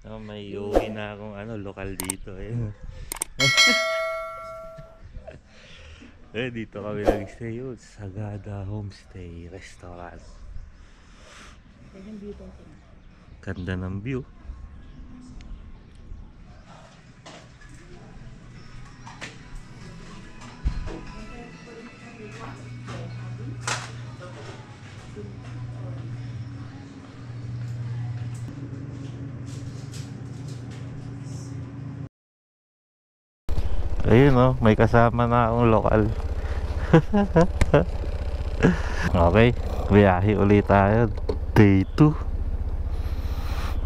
Oh, may uwi na akong lokal dito eh. Dito kami nag-stay yun. Sagada Homestay Restaurant. Ganda ng view. Ayun oh, may kasama na akong lokal. Okay, biyahe ulit tayo. Day 2.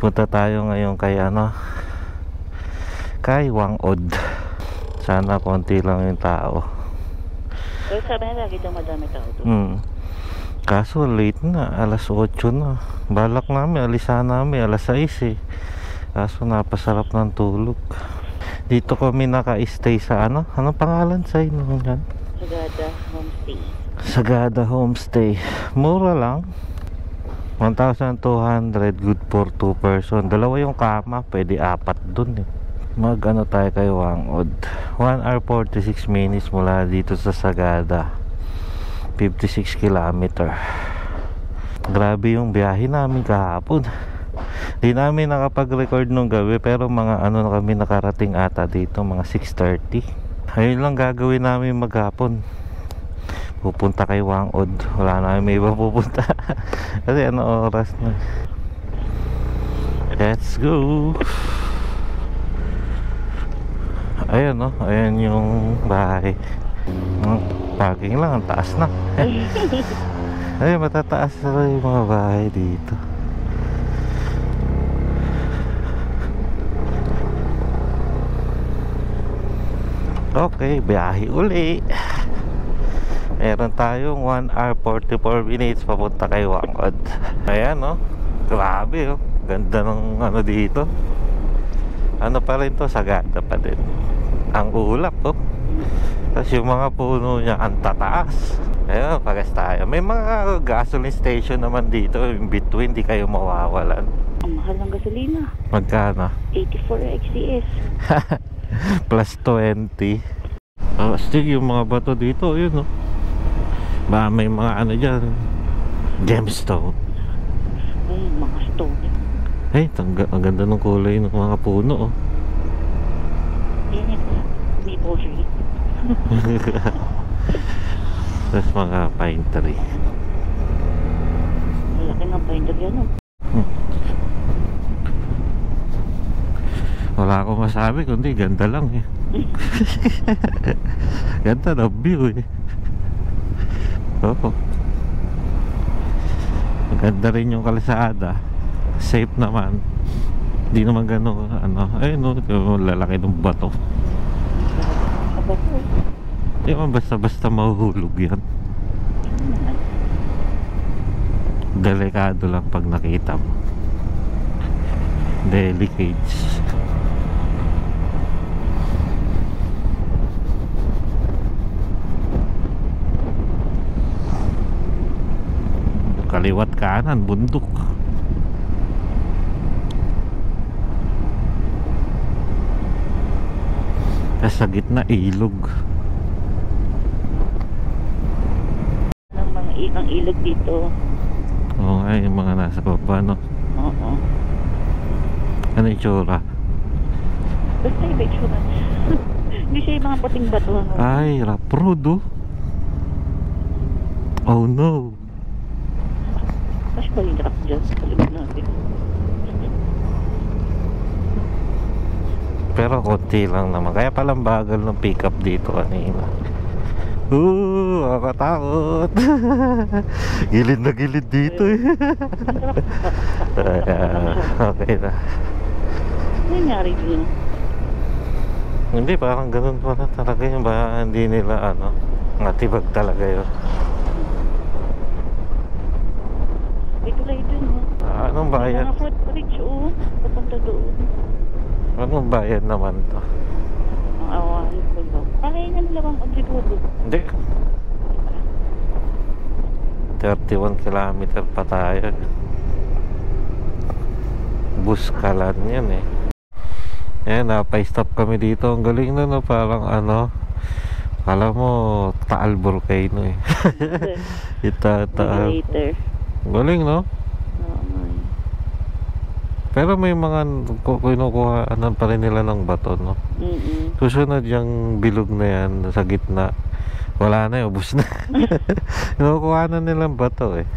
Punta tayo ngayon kay kay Wangod. Sana konti lang yung tao. Pero sabi na lagi daw madami tao doon. Kaso late na, alas 8 na. Balak namin, alisan namin alas 6 eh. Kaso napasarap ng tulog. Dito kami naka-stay sa anong pangalan sa inyo yan? Sagada Homestay. Sagada Homestay. Mura lang. 1,200, good for 2 person. Dalawa yung kama, pwede 4 dun eh. Tayo kay Wangod. 1 hour 46 minutes mula dito sa Sagada. 56 kilometer. Grabe yung biyahe namin kahapon. Di namin nakapag-record nung gabi, pero mga na kami nakarating ata dito, mga 6:30. Ayun lang gagawin namin maghapon. Pupunta kay Wangod. Wala na may iba pupunta. Kasi oras na. Let's go. Ayun ayan yung bahay. Parking lang, ang taas na. Ayun, matataas na yung mga bahay dito. Okay, biyahe uli. Meron tayong 1 hour 44 minutes papunta kay Wangod. Ayan grabe ganda ng dito. Pa rin to, Sagada pa din. Ang ulap Tapos yung mga puno niya ang tataas. Ayun, pagas tayo. May mga gasoline station naman dito in between, di kayo mawawalan. Ang mahal ng gasolina. Magkano? 84 XCS. Plus 20. Still yung mga bato dito, yun ba may mga dyan, gemstone. Mga stone. Ay, ang ganda ng kulay ng mga puno Yan yung maple tree. Tapos mga pine tree. Malaki ng pine tree yan Wala akong masabi kundi ganda lang eh. Ganda na view eh. Ganda rin yung kalsada. Safe naman. Hindi naman gano'n ayun lalaki ng bato. Hindi naman basta-basta mahuhulog yan. Delikado lang pag nakita mo. Delicates. Kaliwat kanan, bundok. Sa gitna, ilog. Ng mga ikang ilog dito. Oo nga, yung mga nasa baba Oo. Ano yung tsura? Basta iba itsura. Hindi siya yung mga puting bato Ay, rough road Oh no. Mas ba yung rock dyan? Kalimut natin. Pero konti lang naman. Kaya palang bagal ng pick up dito kanina. Nakakatakot. Gilid na gilid dito eh. Okay na. Ano nangyari dito? Hindi, parang ganun pa na talaga yung ba, hindi nila natibag talaga yun. May tulay dun Anong bayan? May mga footbridge papunta doon. Anong bayan naman to? Ang awahin ko ba? Pakainan lang ang siguro. Hindi. 31 kilometer pa tayo. Buskalan yan eh. Ayan, napa-stop kami dito. Ang galing na, no? Parang ano, kala mo Taal Volcano eh. Taal. Later. Galing, no? Oo nga eh. Pero may mga kinukuha pa rin nila ng bato, no? Susunod yung bilog na yan sa gitna. Wala na, ubos na. Kinukuha na nilang bato eh.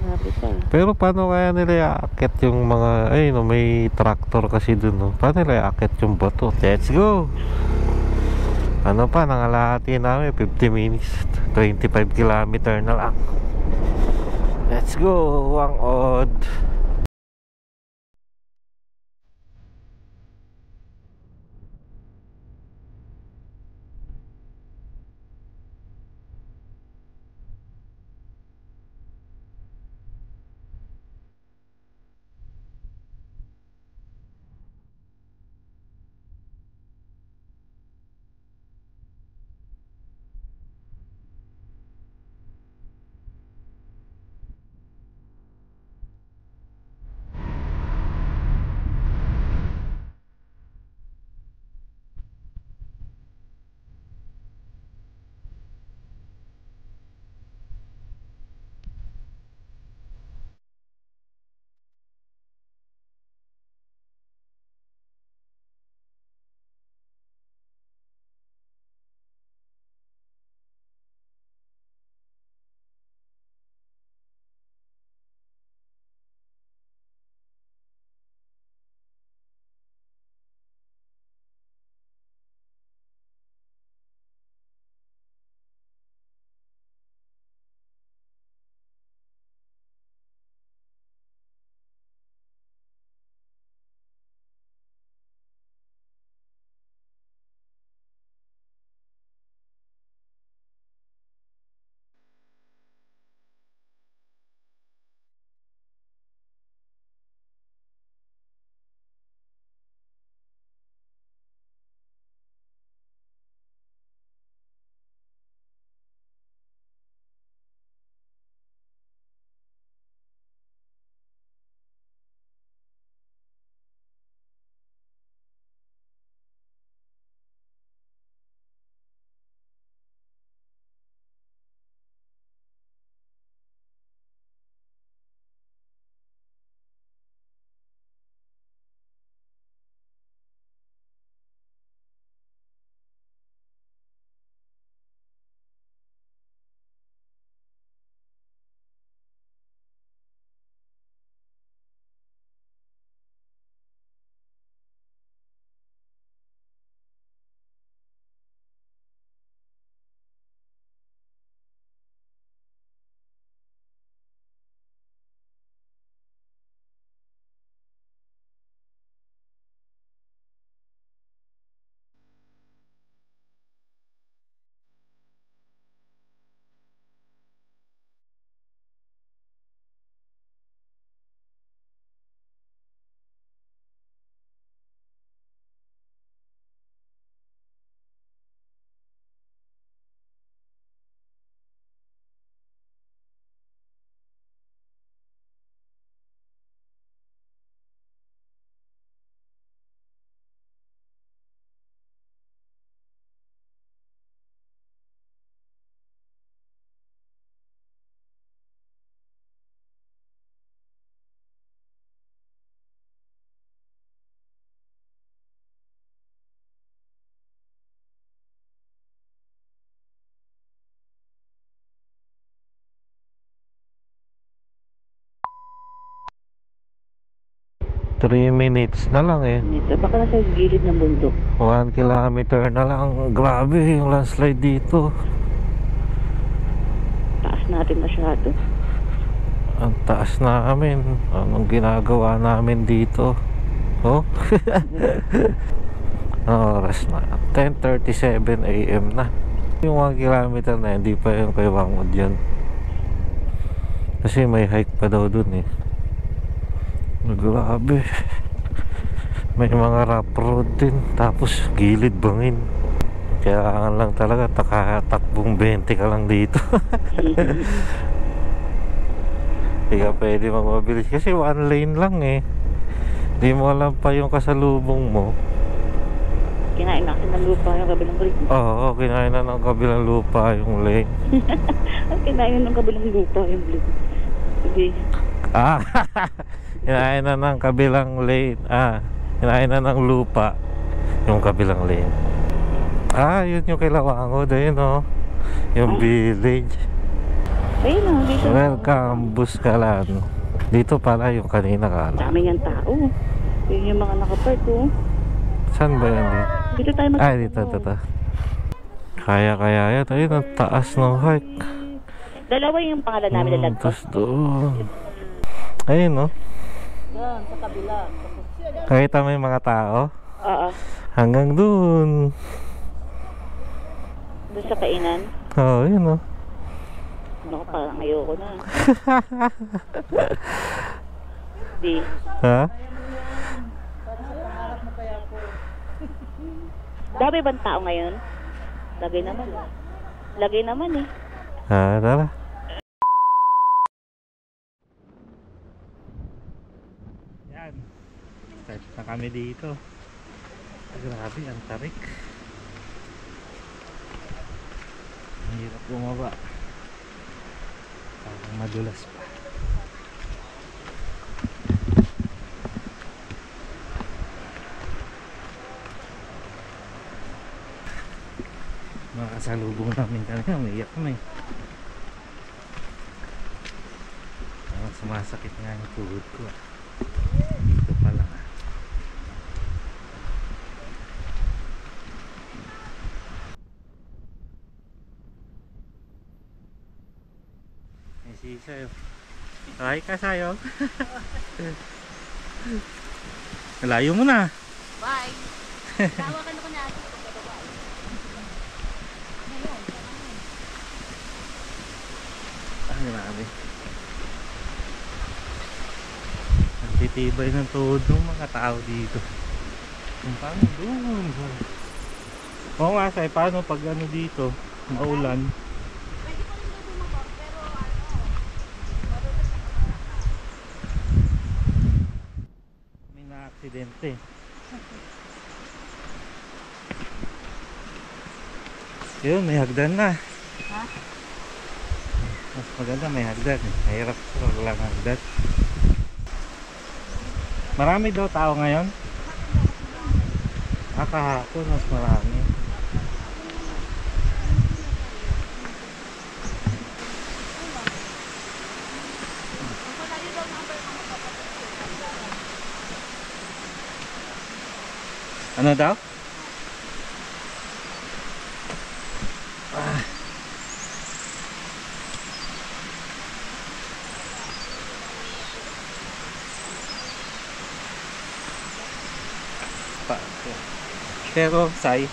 Grabe pa. Pero paano kaya nila iaakit yung mga, ay no, may tractor kasi dun, no? Paano nila iaakit yung bato? Let's go! Ano pa, nangalahati namin 50 minutes, 25 kilometer na lang. Let's go, ang odd. Three minutes na lang eh. Dito, baka nasa gilid ng bundok. 1 kilometer na lang. Grabe yung landslide dito. Taas natin masyado. Ang taas namin. Anong ginagawa namin dito? Oh? Oras na 10:37 AM na. Yung 1 kilometer na hindi pa yung kay Wangud yan. Kasi may hike pa daw dun eh. Grabe. May mga rough road din. Tapos gilid bangin. Kaya lang talaga takbong 20 ka lang dito. Hindi ka pwede magmabilis kasi one lane lang eh. Di mo alam pa yung kasalubong mo. Kinain na kasi ng lupa yung kabilang lane. Oo, kinain na ng kabilang lupa yung lane. Kinain na ng kabilang lupa yung lane. Hindi. Ah, kinain na ng kabilang lane. Kinain na ng lupa yung kabilang lane. Yun yung Kilawangod. Ayun o. Yung village. Ayun na, dito. Welcome, Buskalan. Dito pala yung kanina ka. Dami niyang tao. Yun yung mga nakapark oh. Saan ba yan dito? Dito tayo Dito. Kaya yan. Ayun ang taas ng hike. Dalawa yung pangalan namin lalagpas. Tapos doon. Ayun no. Yan, sa kabila. Nakita mo yung mga tao? Oo. Hanggang doon. Doon sa kainan. Oo, yun no. Naku, parang ayoko na. Di. Ha? Dami bang tao ngayon? Lagay naman. Lagay naman eh. Tara. Yan. Start na kami dito. Grabe, ang tarik. Ang hirap bumaba. Parang madulas pa. Makasalubong namin kanina, umiyak kami. Parang sumasakit nga yung tuhod ko. Dito pa lang. May sisayo. Ay ka sayo. Layo mo na. Bye. Tawagan ako na. Grabe. Ang titibay ng tuhod ng mga tao dito. Kung paano doon. Oo nga say, paano pag ano dito, maulan. Pwede pa rin doon bumaba, pero May na-aksidente. Yun, may hagdan na. Ha? Mas maganda may hagdan. Mahirap ko walang hagdan. Marami daw tao ngayon? Kahapon mas marami. Ano daw? Pero say,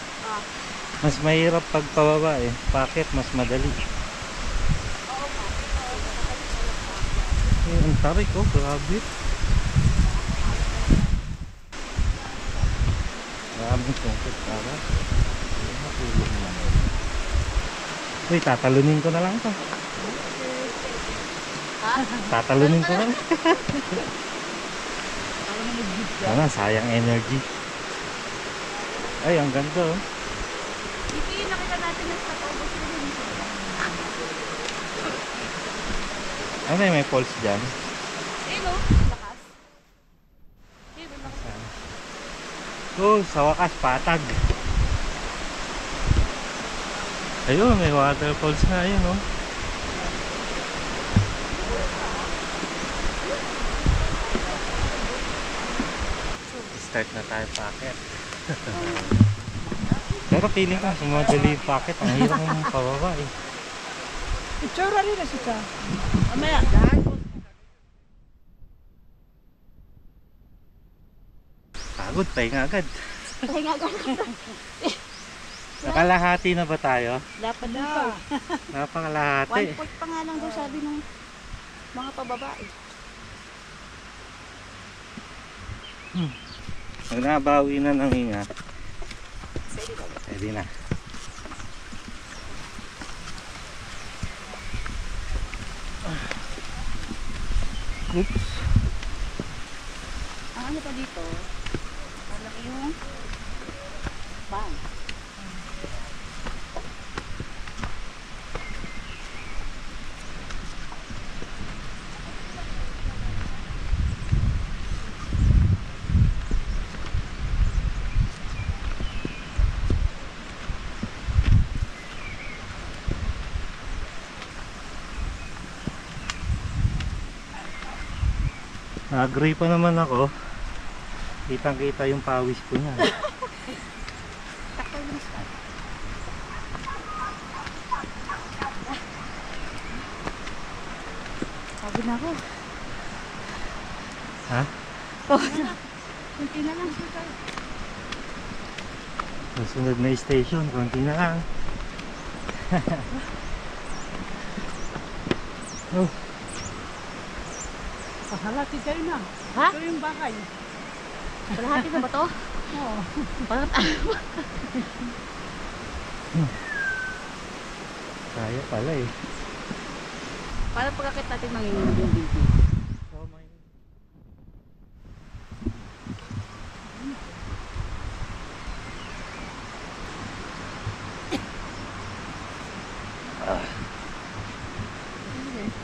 mas mahirap pagpababa eh. Bakit? Mas madali. Ang tarik oh, grabe. Maraming tungkot para matulog lang. Uy, tatalunin ko na lang ito. Tatalunin ko na lang. Sana, sayang energy. Ay, ang ganda oh. Ito yung nakita natin na sa August rin. Ano yung may falls dyan? Ayun o, lakas. Ayun, lakas. Oh, sa wakas, patag. Ayun, may waterfalls na ayun oh. Start na tayo packet. Pero feeling ko, sumadali yung packet. Ang hirap mong pababa eh. Itsura rin na siya. Mamaya. Pagod, pahinga agad. Pahinga agad. Nakalahati na ba tayo? Dapat na. Napakalahati. 1 point pa nga lang daw sabi ng mga pababae. Pag nabawi na ng hinga, pwede na. Oops. Ano pa ka dito, malaki yung bang. Agree pa naman ako. Kitang kita yung pawis ko niya. Takay yung start. Pagod na ako. Ha? Kunti na lang siya. Susunod na station, konti na lang. Oh, Pahalati kayo na. Ha? Ito yung bahay. Kalahati na ba to? Oo. Parang kaya pala eh. parang pagkakit natin manginginig yung building. Oh my.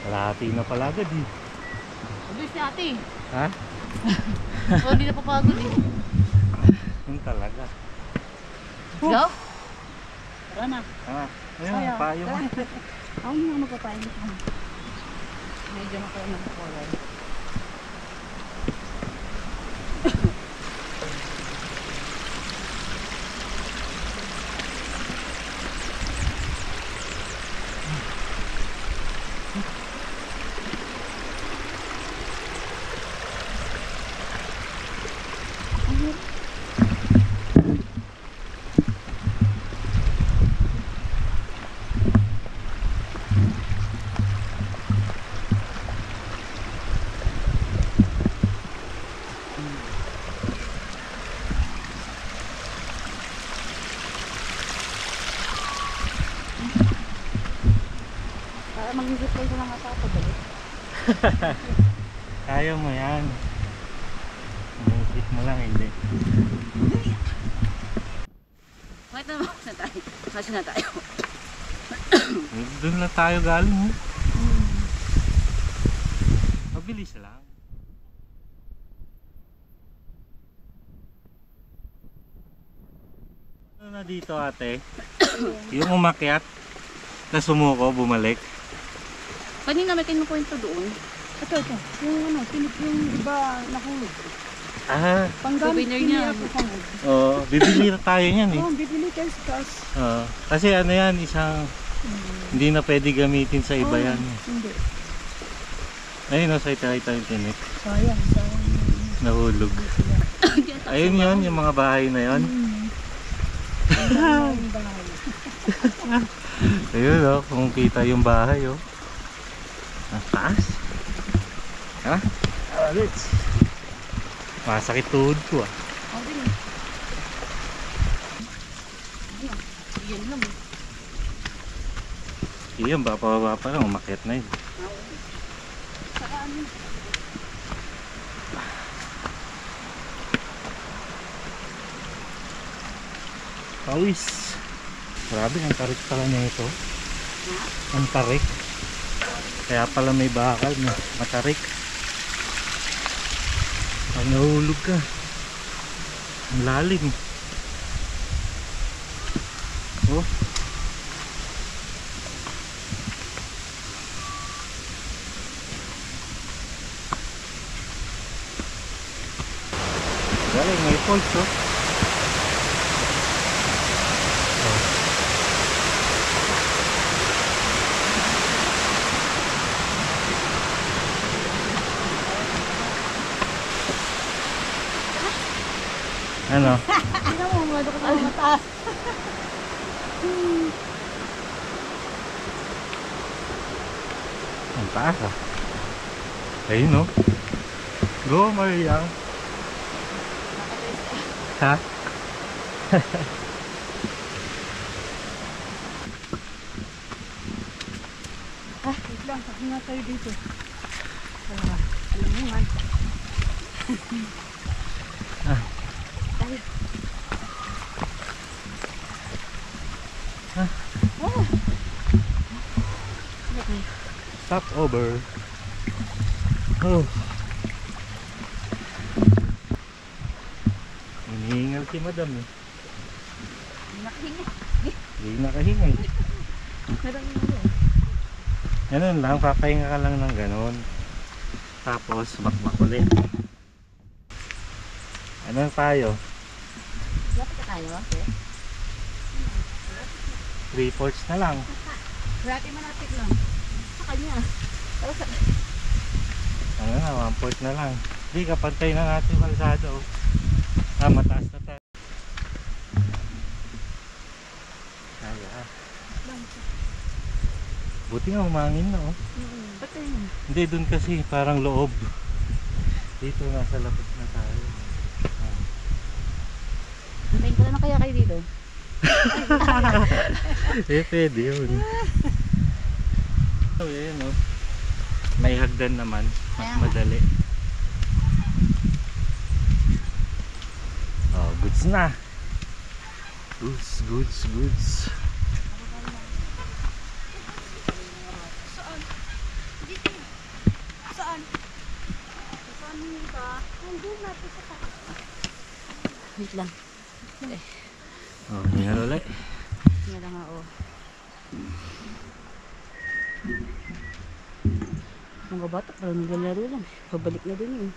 Kalahati na pala agad eh. Mabilis ni ate. Ha? O, hindi na papagod eh. Yun talaga. Go? Tara na. Ah, ayun, Ayaw. payo mo. Ako hindi ako magpapainit. Medyo makaroon ng color. Para mag-isip kayo sa mga tao balik. Kaya mo yan. Inisip mo lang, hindi. Bakit naman na tayo? Kasi na tayo. Doon lang tayo galing. Eh. Mabilis lang. Ano na dito ate? Yung umakyat na sumuko, bumalik. Kanina may kinukwento doon. Ito. Yung yung iba nahulog. Ah, Panggamit Souvenir niya niya. ako pangod. oo. Bibili na tayo niyan eh. Oo, bibili kayo sa taas. Oo. Kasi ano yan, isang hindi na pwede gamitin sa iba yan. Hindi. Ayun o, sa ita yung tinik. Sayang. Nahulog. Ayun yun, yung mga bahay na yun. Yung bahay. Ayun o, kung kita yung bahay o. Ang taas. Ha? Let's. Masakit tuhod ko ah. Ako din eh. Ayan. Yan lang eh. Iyon, baba pa lang, umakyat na yun. Saka ano? Pawis. Grabe, ang tarik pala niya ito. Ang tarik. Kaya pala may bakal, matarik. Pag nahulog ka, ang lalim. Oh. Galing, may fault oh. Ano? Hindi na mo, mga ko sa mataas. Ang taas ah. Ayun oh. Go Maria. Ha? Wait lang, pahinga tayo dito. Alam mo man. tayo. Okay. Stop over. Oh. Hinihingal si madam eh. Nakahinga. Hindi nakahingal. Meron yung ano. Ganun lang, papahinga ka lang ng ganun. Tapos, bakbak ulit. Ano tayo? Lapit ka tayo, okay? 3/4 na lang. Grabe malapit lang. Sa kanya. Pero sa... Ano na, 1/4 na lang. Hindi, kapantay na natin yung kalsada oh. Ah, mataas na tayo. Kaya ah. Buti nga humangin na oh. Ba't yun? Hindi, dun kasi parang loob. Dito nasa lapit na tayo. Antayin ko na kaya kayo dito. Eh, pwede yun. Oh, yun oh. May hagdan naman. Mas Ayan. madali. Oh, goods na. Goods. Saan? Saan ba? Nandun natin sa taas. Wait lang. Oh, hingal ulit. Nga lang nga, oh. Mga bata, parang naglalaro lang. Pabalik na din yun.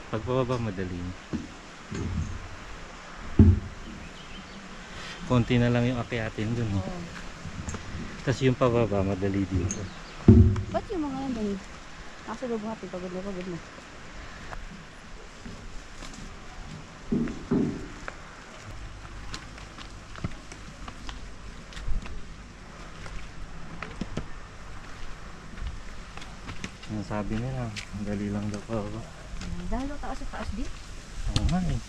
Pagbababa madali. Konti na lang yung akyatin dun. Oh. Oo. Tapos yung pababa madali dito. Ba't yung mga yan? Nasa loob natin, pagod na. Ang sabi nila, dali lang daw pa ako. Dahil taas sa taas din. Oo nga eh.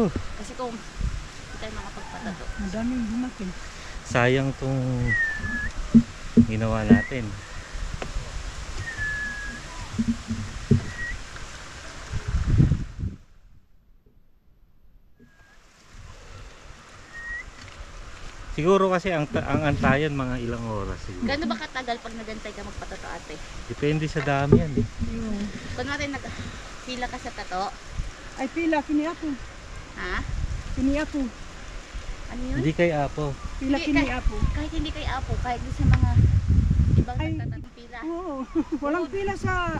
Kasi kung hindi tayo makapagpatato. Madaming bumakin. Sayang tong ginawa natin. Siguro kasi ang antayan mga ilang oras siguro. Gano'n ba katagal pag nagantay ka magpatato ate? Depende sa dami yan eh. Kung natin pila ka sa tato, Ay pila, kini ako. ha? Kini ako. Ano yun? Hindi kay Apo. Pila Hindi, kini ako. Kahit hindi kay Apo, kahit din sa mga ibang Ay. nagtatato pila. Oo. Walang pila sa...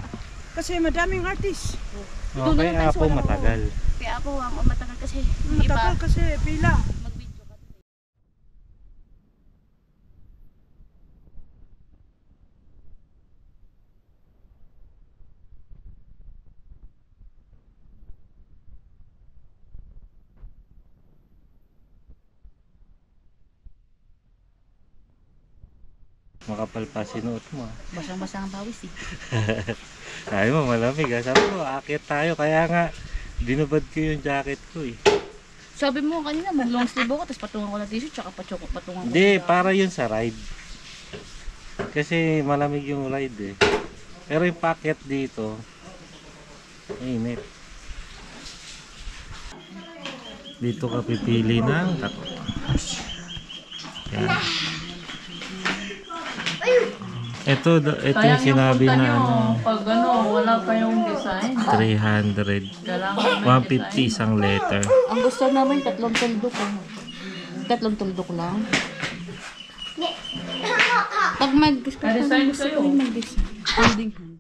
Kasi madaming artist. Oh, kay naman tayo sa Apo walang- matagal. Kaya ako ang matagal kasi yung iba Matagal kasi pila. mag-video ka. Makapal pa sinuot mo. Ah. Basang-basa ang bawis eh. Sabi mo malamig ah. Sabi mo aakyat tayo. Kaya nga dinubad ko yung jacket ko eh. Sabi mo kanina mag long sleeve ako tapos patungan ko ng t-shirt tsaka patungan ko. Hindi, ng- para yun sa ride. Kasi malamig yung ride eh. Pero yung packet dito, init. Dito ka pipili ng tato. Yan. Ito yung sinabi na ano, Pag wala pa yung design, 300. kailangan may 150 isang letter. Ang gusto namin tatlong tuldok ko. Tatlong tuldok lang. Pag Ka-design sa'yo. mag-design. Holding hand.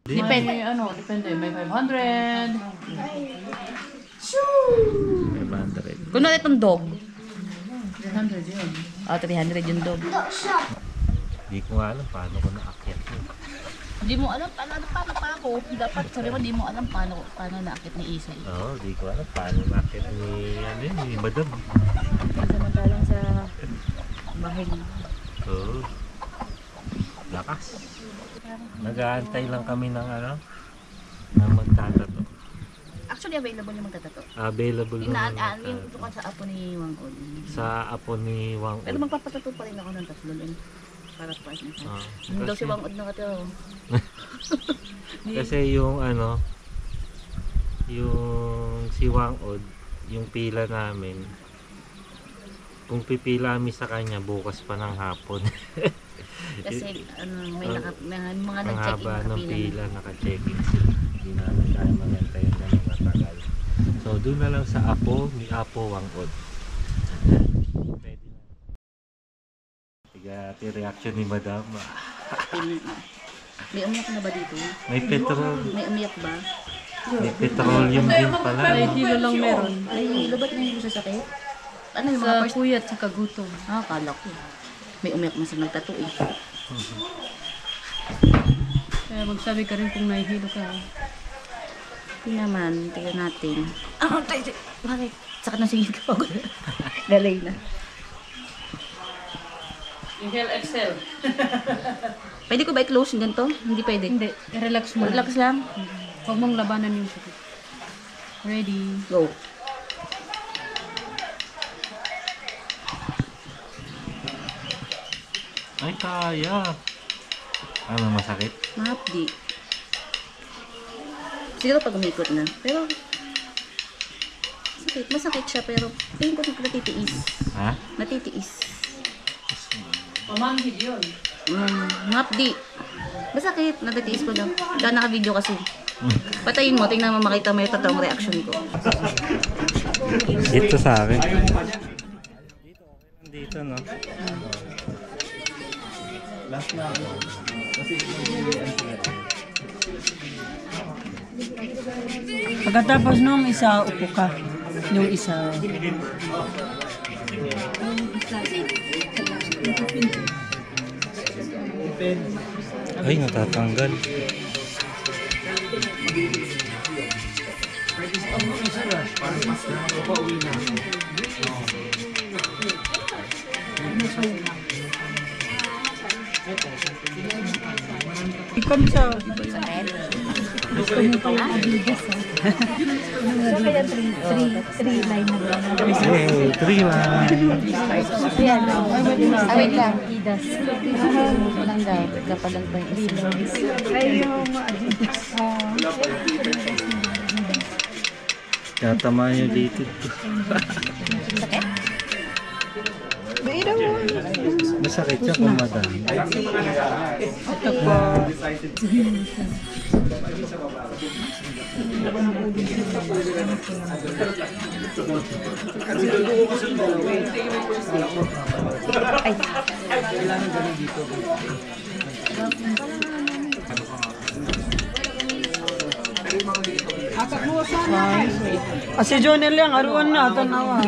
Depende, depende. May 500. 500. Kung natin itong dog. 300 yun. 300 yung dog. Hindi ko alam paano ko naakyat yun. Hindi mo alam paano pa ako. Dapat sorry mo, hindi mo alam paano naakit ni Isay. Oo, hindi ko alam paano naakyat ni Madam. Samantalang sa bahay niya. Oo. Lakas. Nag-aantay lang kami ng ng magtatato. Actually, available yung magtatato. Available naman Yung tukan sa apo ni Wang Oli. sa apo ni Wang Pero magpapatato pa rin ako ng tatlo din. Para sa partner. Ah, Hindi daw si Wangod na ito. kasi yung ano, yung si Wangod, yung pila namin, kung pipila kami sa kanya bukas pa ng hapon. Kasi may mga Ang nag-check-in haba ng nakapila pila, naka-check-in sila. Hindi namin kaya mag-antayin na mga tagal. So doon na lang sa Apo, ni Apo Wangod. Pwede na. Tiga reaction ni Madam. May umiyak na ba dito? May petrol. May umiyak ba? May petroleum din pala. Ay, kilo lang meron. Ay, labat na yung sa sakit? Ano yung mga Sa first? puyat, sa kagutom. Ah, kala ko. May umiyak na sa nagtato eh. Kaya magsabi ka rin kung nahihilo ka. Hindi naman, tingnan natin. Ah, bakit? Sakit na singin ko. Dalay na. Inhale, exhale. Pwede ko ba i-close yung ganito? Hindi pwede. Hindi, relax mo. Relax lang. Huwag mong labanan yung sakit. Ready. Go. Ay, kaya. Ano, masakit? Mahapdi. Siguro pag umikot na. Pero, masakit siya pero tingin ko natitiis. Ha? Natitiis. Pamanggid yun. Mahapdi. Masakit, natitiis ko lang. Kaya naka-video kasi. Patayin mo, tingnan mo makita mo yung totoong reaction ko. Dito sa akin. Dito, no? Pagkatapos nung isa, upo ka. Yung isa. Ay, natatanggal. Ikon siya. Three line na ba? Hey, 3 lang. Wait lang. Idas. Lang daw. Kapalang pa yung Idas. Ay, yung Adidas. Tatamaan nyo dito. Sakit? Masakit siya kung madami. Ito po. Ay. Si Jonel yang aruan na tanawa.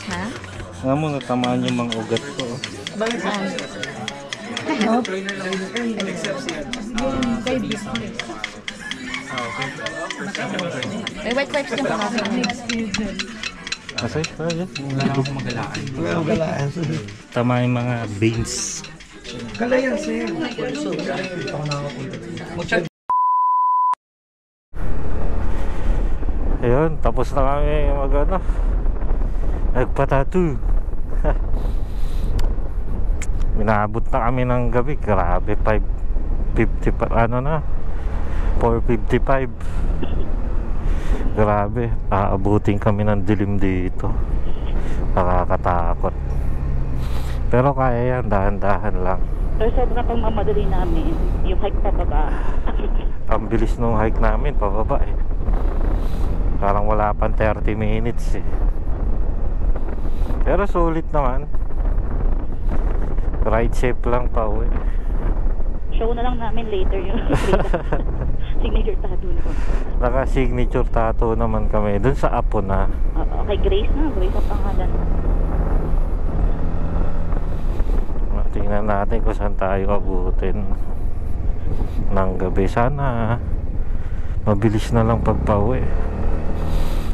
Ha? Nga mo, natamaan yung mga ugat ko. May white wipes din pa kasi. Kasi, kaya. Wala lang ako magalaan. Tama yung mga veins. Ayun, tapos na kami nagpa-tattoo. Minabot na kami ng gabi. Grabe, 4:55. Grabe, aabutin kami ng dilim dito. Nakakatakot. Pero kaya yan, dahan-dahan lang. Pero sobrang pang mamadali namin. Yung hike pababa. Ang bilis nung hike namin, pababa eh. Parang wala pang 30 minutes eh. Pero sulit naman. Ride safe lang pa uwi. Show na lang namin later yung signature tattoo na. Naka-signature tattoo naman kami dun sa Apo na. Okay, Grace na. Grace ang pangalan. Tingnan natin kung saan tayo abutin ng gabi. Sana mabilis na lang pagpauwi.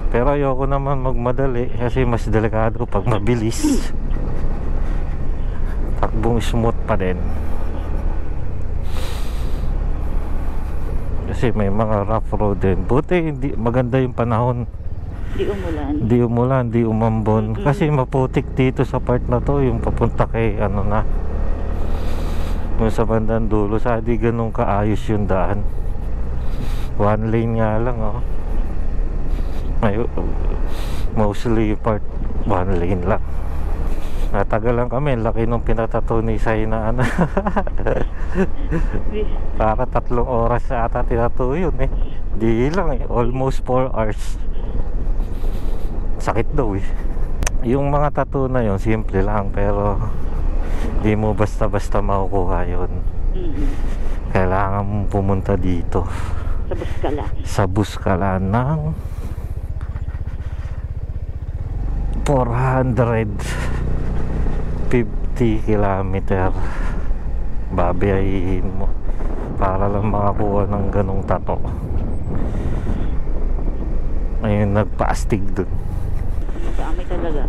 Pero ayoko naman magmadali kasi mas delikado pag mabilis. Takbong smooth pa din. Kasi may mga rough road din. Buti hindi maganda yung panahon. Di umulan. Di umulan, di umambon. Mm-mm. Kasi maputik dito sa part na to, yung papunta kay ano na, yung sa bandang dulo. Sa di ganun kaayos yung daan. One lane nga lang, oh. Mostly part one lane lang. Natagal lang kami, laki nung pinatato ni Sai na ano. Para 3 oras ata tinato yun eh. Di lang eh, almost 4 hours. Sakit daw eh. Yung mga tattoo na yun, simple lang, pero di mo basta-basta makukuha yun. Kailangan mong pumunta dito Sa Buskala. sa Buskala ng 450 kilometer. Babiyahin mo para lang makakuha ng ganong tato. Ayun, nagpa-astig dun. Dami talaga.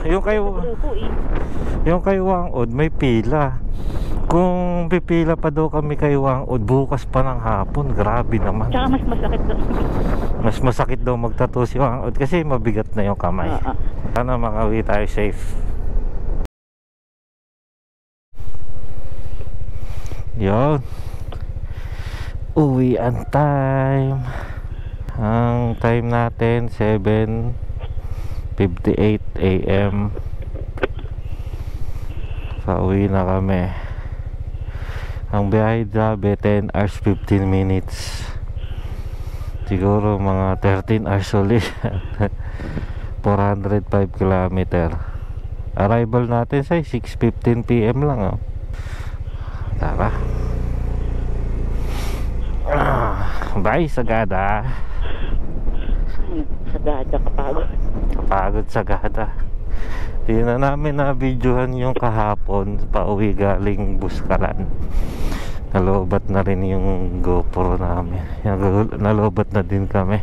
Yung kay Grupo eh. Yung kay Wangod may pila. Kung pipila pa daw kami kay Wangod bukas pa ng hapon, grabe naman. Tsaka mas masakit daw. Mas masakit daw magtato si Wangod kasi mabigat na yung kamay. Sana makauwi tayo safe. Yun, uwian time. Ang time natin 7:58 AM. Pauwi na kami. Ang biyahe sabi 10 hours 15 minutes. Siguro mga 13 hours ulit. 405 kilometer. Arrival natin sa 6:15 PM lang, oh. Tara. Bye Sagada. Sagada, kapagod. Kapagod Sagada. Di na namin na videohan yung kahapon pauwi galing Buskalan. Nalobat na rin yung GoPro namin. Nalobat na din kami.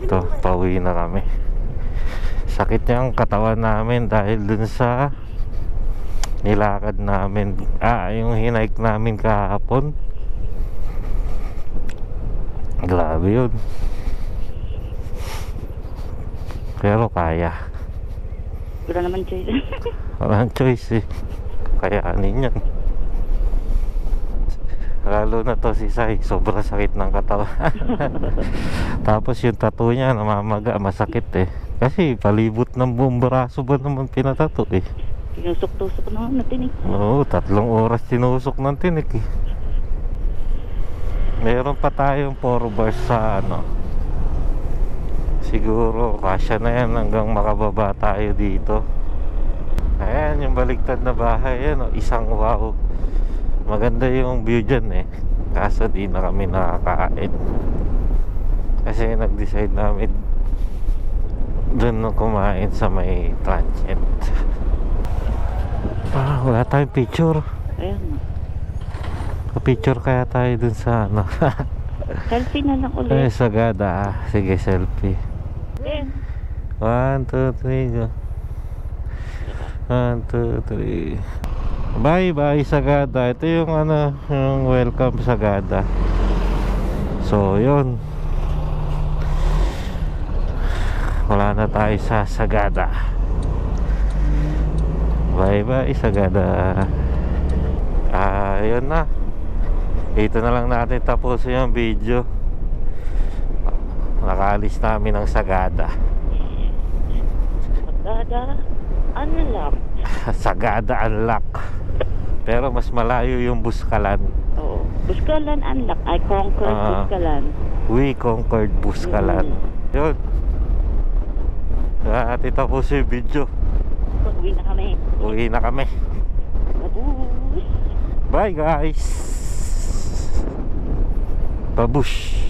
Ito, pauwi na kami. Sakit niyang katawan namin dahil dun sa nilakad namin. Yung hinike namin kahapon. Grabe yun. Pero kaya. Wala naman choice. Walang choice eh. Kayanin yan. Lalo na to si Sai, sobrang sakit ng katawan. Tapos yung tattoo niya namamaga, masakit eh. Kasi palibot ng buong braso ba naman pinatato eh. Tinusok-tusok naman na tinik. Oo, 3 oras tinusok ng tinik eh. Meron pa tayong 4 bars sa ano. Siguro kasya na yan hanggang makababa tayo dito. Ayan yung baligtad na bahay. Ayan, isang wow. Maganda yung view dyan eh. Kaso di na kami nakakain. Kasi nag-decide namin doon na kumain sa may transient. Wala tayong picture. Ayan na. Picture kaya tayo dun sa ano. Selfie na lang ulit. Ay, Sagada. Sige, selfie. Ayan. 1, 2, 3 go. 1, 2, 3. Bye bye Sagada. Ito yung ano, yung welcome Sagada. So yun, wala na tayo sa Sagada. Bye bye Sagada. Yun na. Ito na lang natin tapusin yung video. Nakaalis namin ng Sagada. Sagada, unlock. Sagada unlock. Pero mas malayo yung Buskalan. Oo. Buskalan unlock. I conquered Buskalan. We conquered Buskalan. Yun. Natin tapusin yung video. Uwi na kami. Uwi na kami. Babush. Bye guys. Babush.